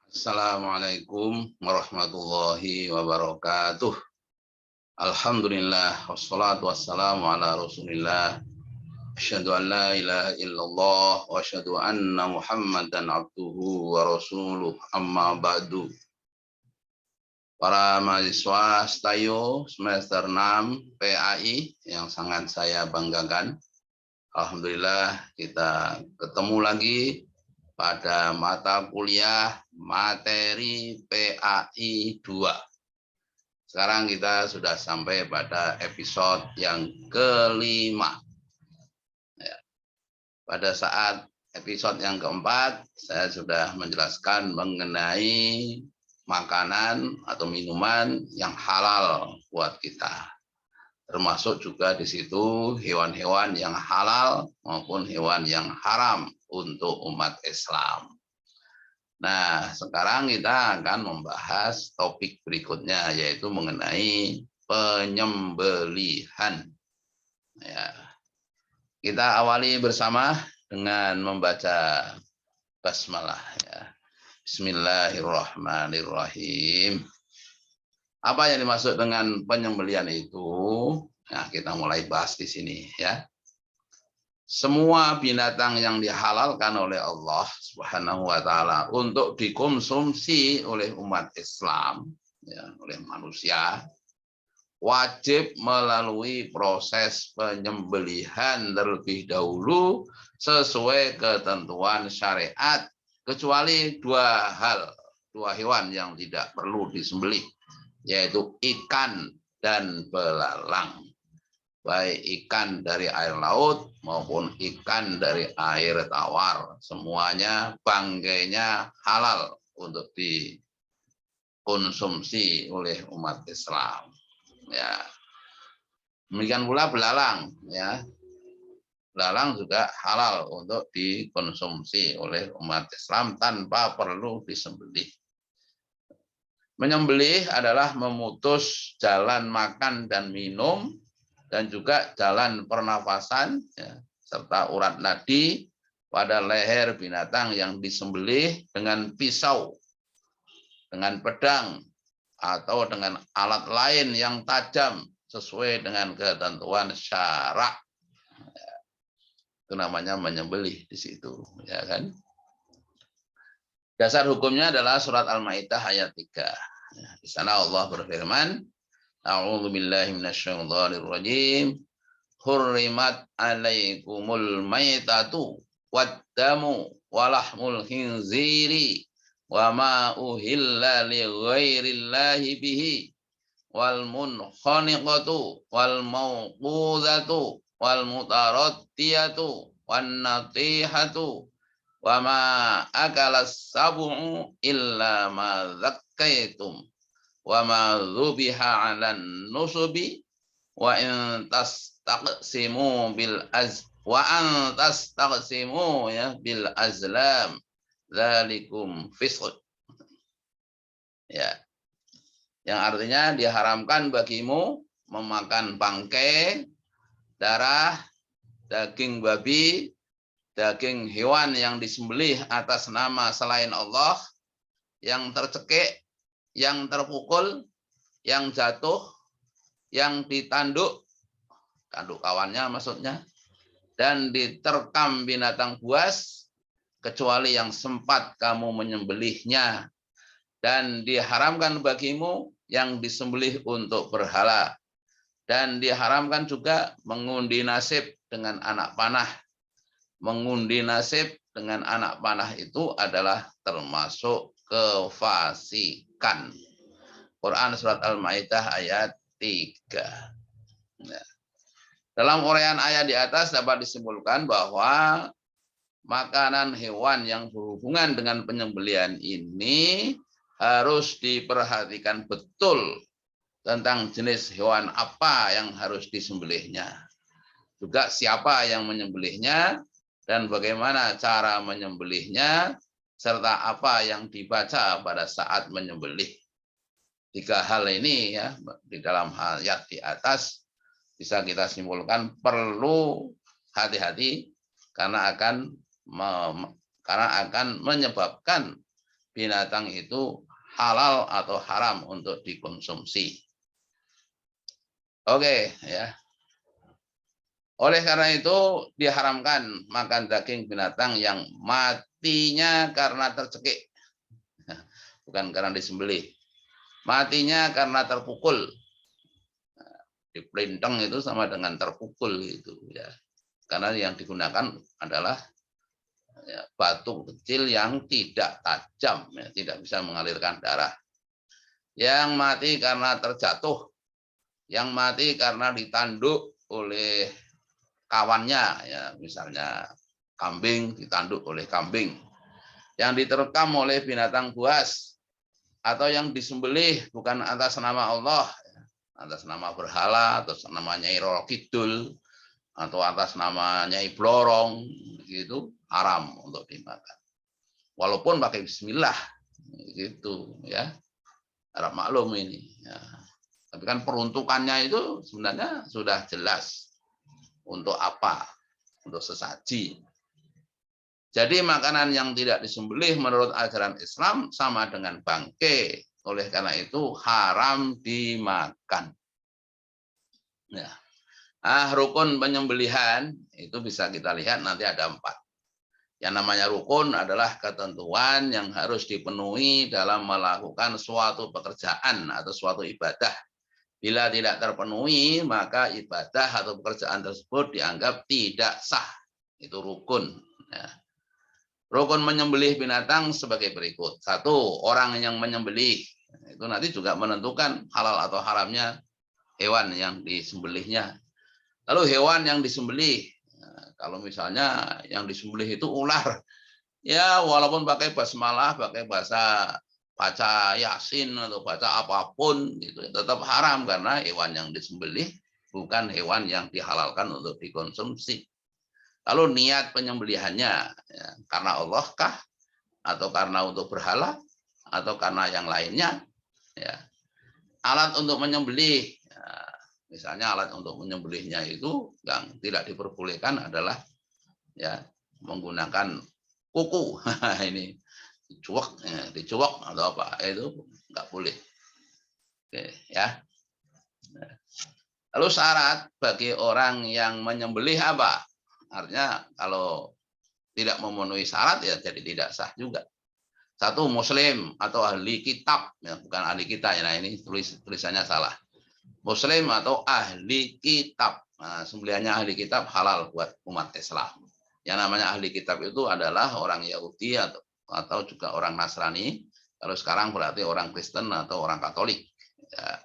Assalamualaikum warahmatullahi wabarakatuh. Alhamdulillah wassalatu wassalamu ala Rasulillah. Asyhadu an la ilaha illallah wa asyhadu anna Muhammadan abduhu wa rasuluh. Amma ba'du. Para mahasiswa Stayo semester 6 PAI yang sangat saya banggakan. Alhamdulillah kita ketemu lagi pada mata kuliah materi PAI 2. Sekarang kita sudah sampai pada episode yang kelima. Ya. Pada saat episode yang keempat, saya sudah menjelaskan mengenai makanan atau minuman yang halal buat kita. Termasuk juga di situ hewan-hewan yang halal maupun hewan yang haram untuk umat Islam. Nah, sekarang kita akan membahas topik berikutnya, yaitu mengenai penyembelihan. Ya. Kita awali bersama dengan membaca basmalah. Ya. Bismillahirrahmanirrahim. Apa yang dimaksud dengan penyembelihan itu? Nah, kita mulai bahas di sini ya. Semua binatang yang dihalalkan oleh Allah Subhanahu wa taala untuk dikonsumsi oleh umat Islam, ya, oleh manusia, wajib melalui proses penyembelihan terlebih dahulu sesuai ketentuan syariat, kecuali dua hewan yang tidak perlu disembelih, yaitu ikan dan belalang. Baik ikan dari air laut maupun ikan dari air tawar. Semuanya bangkainya halal untuk dikonsumsi oleh umat Islam. Ya. Demikian pula belalang. Ya. Belalang juga halal untuk dikonsumsi oleh umat Islam tanpa perlu disembelih. Menyembelih adalah memutus jalan makan dan minum, dan juga jalan pernafasan, ya, serta urat nadi pada leher binatang yang disembelih dengan pisau, dengan pedang, atau dengan alat lain yang tajam sesuai dengan ketentuan syarak. Itu namanya menyembelih di situ, ya kan? Dasar hukumnya adalah surat Al-Maidah ayat 3. Di sana Allah berfirman, A'udzu billahi minasyaitonir rajim. Hurrimat 'alaikumul maitatu wad-damu wa lahmul khinziri wa ma uhilla li ghairillahi bihi wal munkhaniqatu wal mauqudatu wal mutaraddiyatu wan natihatu wa ma akalas sab'u illa ma zakkaitum wa ma dzubiha 'alan nusubi wa in tastaqsimu bil bil azlam dzalikum fisq. Ya. Yang artinya diharamkan bagimu memakan bangkai, darah, daging babi, daging hewan yang disembelih atas nama selain Allah, yang tercekik, yang terpukul, yang jatuh, yang ditanduk, tanduk kawannya maksudnya, dan diterkam binatang buas, kecuali yang sempat kamu menyembelihnya, dan diharamkan bagimu yang disembelih untuk berhala, dan diharamkan juga mengundi nasib dengan anak panah. Mengundi nasib dengan anak panah itu adalah termasuk kefasikan. Quran surat Al-Maidah ayat 3. Nah, dalam uraian ayat di atas dapat disimpulkan bahwa makanan hewan yang berhubungan dengan penyembelihan ini harus diperhatikan betul tentang jenis hewan apa yang harus disembelihnya. Juga siapa yang menyembelihnya dan bagaimana cara menyembelihnya, serta apa yang dibaca pada saat menyembelih. 3 hal ini ya di dalam ayat di atas bisa kita simpulkan perlu hati-hati karena akan menyebabkan binatang itu halal atau haram untuk dikonsumsi. Oke, ya. Oleh karena itu diharamkan makan daging binatang yang matinya karena tercekik, bukan karena disembelih. Matinya karena terpukul. Dipelintang itu sama dengan terpukul gitu ya. Karena yang digunakan adalah ya, batu kecil yang tidak tajam, ya, tidak bisa mengalirkan darah. Yang mati karena terjatuh, yang mati karena ditanduk oleh kawannya, ya misalnya kambing ditanduk oleh kambing, yang diterkam oleh binatang buas, atau yang disembelih bukan atas nama Allah, atas nama berhala, atas namanya Nyai Roro Kidul, atau atas nama Nyai Blorong, gitu haram untuk dimakan. Walaupun pakai Bismillah, gitu ya, harap maklum ini. Ya. Tapi kan peruntukannya itu sebenarnya sudah jelas. Untuk apa? Untuk sesaji. Jadi makanan yang tidak disembelih menurut ajaran Islam sama dengan bangke. Oleh karena itu haram dimakan. Ya. Rukun penyembelihan itu bisa kita lihat nanti ada 4. Yang namanya rukun adalah ketentuan yang harus dipenuhi dalam melakukan suatu pekerjaan atau suatu ibadah. Bila tidak terpenuhi, maka ibadah atau pekerjaan tersebut dianggap tidak sah. Itu rukun. Ya. Rukun menyembelih binatang sebagai berikut. 1, orang yang menyembelih. Itu nanti juga menentukan halal atau haramnya hewan yang disembelihnya. Lalu hewan yang disembelih. Kalau misalnya yang disembelih itu ular. Ya walaupun pakai basmalah, pakai baca Yasin atau baca apapun itu tetap haram karena hewan yang disembelih bukan hewan yang dihalalkan untuk dikonsumsi. Lalu niat penyembelihannya ya, karena Allah kah atau karena untuk berhala atau karena yang lainnya ya. Alat untuk menyembelih ya, misalnya alat untuk menyembelihnya itu yang tidak diperbolehkan adalah ya menggunakan kuku. Ini dicuak atau apa itu nggak boleh. Oke, ya. Lalu syarat bagi orang yang menyembelih apa? Artinya kalau tidak memenuhi syarat ya jadi tidak sah juga. 1, muslim atau ahli kitab, ya, bukan ahli kita ya. Nah ini tulisannya salah. Muslim atau ahli kitab. Nah, sembelihannya ahli kitab halal buat umat Islam. Yang namanya ahli kitab itu adalah orang Yahudi atau juga orang Nasrani. Kalau sekarang berarti orang Kristen atau orang Katolik. Ya.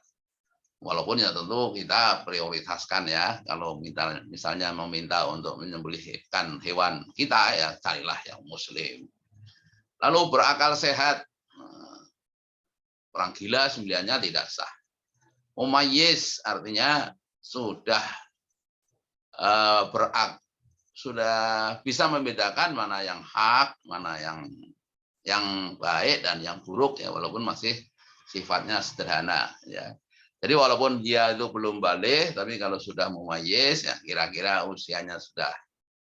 Walaupun ya tentu kita prioritaskan ya. Kalau misalnya meminta untuk menyembelihkan hewan kita ya carilah yang Muslim. Lalu berakal sehat. Orang gila sembelihannya tidak sah. Mumayyiz artinya sudah sudah bisa membedakan mana yang hak, mana yang baik dan yang buruk ya walaupun masih sifatnya sederhana ya. Jadi walaupun dia itu belum balik tapi kalau sudah mumayyiz ya kira-kira usianya sudah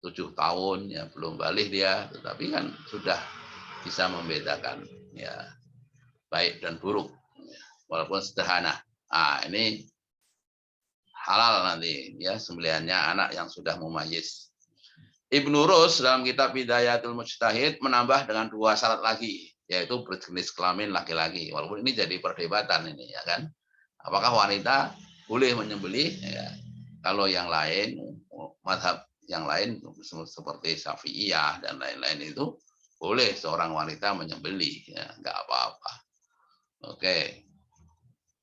7 tahun ya belum balik dia tetapi kan sudah bisa membedakan ya baik dan buruk ya, walaupun sederhana. Ini halal nanti ya sembelihannya anak yang sudah mumayyiz. Ibnu Rus dalam kitab Bidayatul Mujtahid menambah dengan 2 syarat lagi, yaitu berjenis kelamin laki-laki. Walaupun ini jadi perdebatan ini ya kan. Apakah wanita boleh menyembelih? Ya. Kalau yang lain, mazhab yang lain seperti Syafi'iyah dan lain-lain itu boleh seorang wanita menyembelih, ya nggak apa-apa. Oke.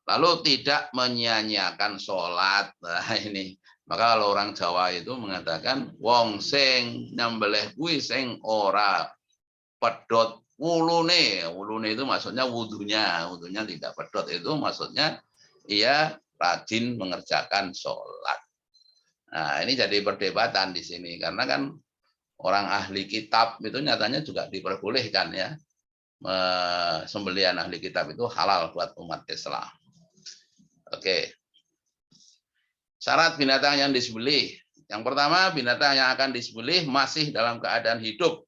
Lalu tidak menyia-nyiakan sholat. Nah ini. Maka kalau orang Jawa itu mengatakan wong sing nyembelih kuwi sing ora pedot wulune. Wulune itu maksudnya wudunya. Wudunya tidak pedot itu maksudnya ia rajin mengerjakan sholat. Nah, ini jadi perdebatan di sini karena kan orang ahli kitab itu nyatanya juga diperbolehkan ya. Sembelihan ahli kitab itu halal buat umat Islam. Oke. Syarat binatang yang disembelih. Yang pertama, binatang yang akan disembelih masih dalam keadaan hidup.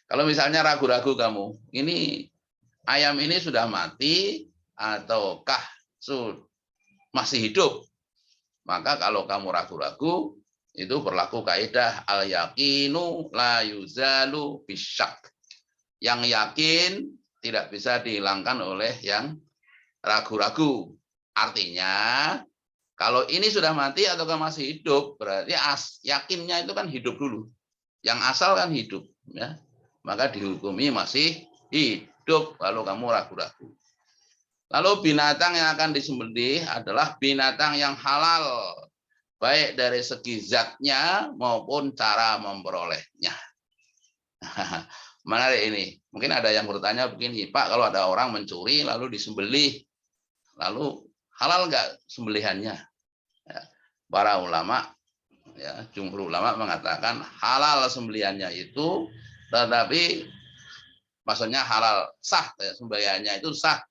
Kalau misalnya ragu-ragu kamu, ini ayam ini sudah mati ataukah masih hidup? Maka kalau kamu ragu-ragu, itu berlaku kaidah al-yaqinu la yuzalu bisyak. Yang yakin tidak bisa dihilangkan oleh yang ragu-ragu. Artinya, kalau ini sudah mati atau masih hidup, berarti yakinnya itu kan hidup dulu. Yang asal kan hidup, ya. Maka dihukumi masih hidup kalau kamu ragu-ragu. Lalu binatang yang akan disembelih adalah binatang yang halal, baik dari segi zatnya maupun cara memperolehnya. Menarik ini. Mungkin ada yang bertanya begini, Pak, kalau ada orang mencuri lalu disembelih, lalu halal nggak sembelihannya? Ya, para ulama, ya, jumhur ulama mengatakan halal sembelihannya itu, tetapi maksudnya halal sah, ya, sembelihannya itu sah,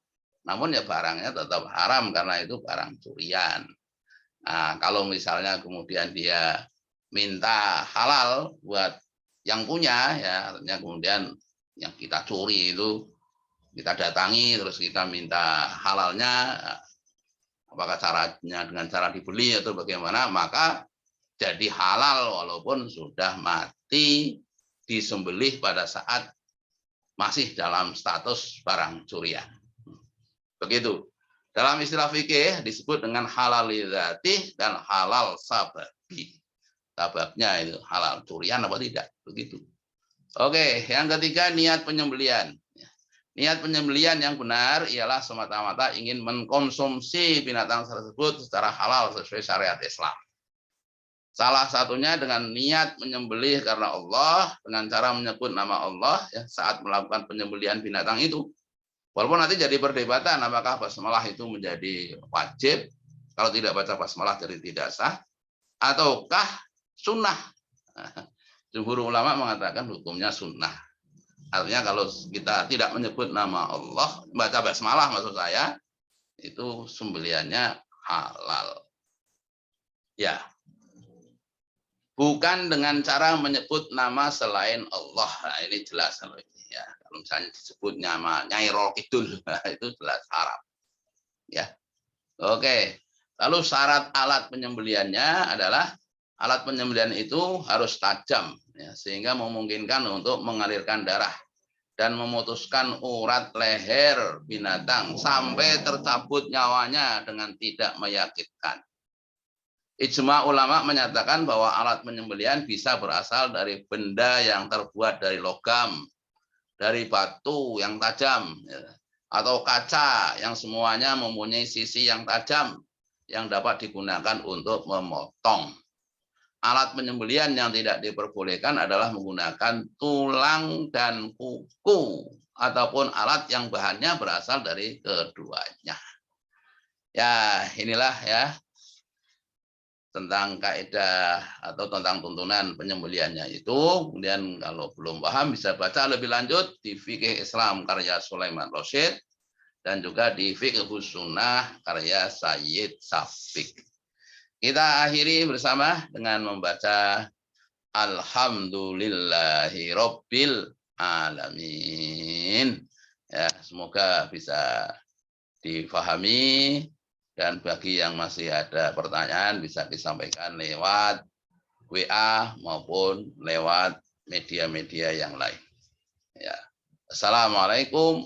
namun ya barangnya tetap haram karena itu barang curian. Nah, kalau misalnya kemudian dia minta halal buat yang punya, ya artinya kemudian yang kita curi itu kita datangi terus kita minta halalnya, apakah caranya dengan cara dibeli atau bagaimana, maka jadi halal walaupun sudah mati disembelih pada saat masih dalam status barang curian. Begitu. Dalam istilah fikih disebut dengan halal lidzati dan halal sababi. Sababnya itu halal curian apa tidak, begitu. Oke, yang ketiga niat penyembelian. Niat penyembelian yang benar ialah semata-mata ingin mengkonsumsi binatang tersebut secara halal sesuai syariat Islam. Salah satunya dengan niat menyembelih karena Allah, dengan cara menyebut nama Allah ya, saat melakukan penyembelihan binatang itu. Walaupun nanti jadi perdebatan apakah basmalah itu menjadi wajib, kalau tidak baca basmalah jadi tidak sah, ataukah sunnah. Jumhur ulama mengatakan hukumnya sunnah. Artinya kalau kita tidak menyebut nama Allah, baca basmalah maksud saya, itu sembelihannya halal. Ya. Bukan dengan cara menyebut nama selain Allah. Nah, ini jelas ya. Kalau misalnya disebut nama Nyai Rol Kidul, itu jelas haram. Ya. Oke. Lalu syarat alat penyembelihannya adalah alat penyembelihan itu harus tajam ya, sehingga memungkinkan untuk mengalirkan darah dan memutuskan urat leher binatang sampai tercabut nyawanya dengan tidak menyakitkan. Ijma ulama menyatakan bahwa alat penyembelihan bisa berasal dari benda yang terbuat dari logam, dari batu yang tajam, atau kaca yang semuanya mempunyai sisi yang tajam yang dapat digunakan untuk memotong. Alat penyembelihan yang tidak diperbolehkan adalah menggunakan tulang dan kuku ataupun alat yang bahannya berasal dari keduanya. Ya, inilah ya tentang kaidah atau tentang tuntunan penyembelihannya itu. Kemudian kalau belum paham bisa baca lebih lanjut di Fikih Islam karya Sulaiman Rosyid dan juga di Fikih Sunnah karya Sayyid Sabiq. Kita akhiri bersama dengan membaca Alhamdulillahi Rabbil Alamin. Ya, semoga bisa difahami. Dan bagi yang masih ada pertanyaan bisa disampaikan lewat WA maupun lewat media-media yang lain. Ya. Assalamualaikum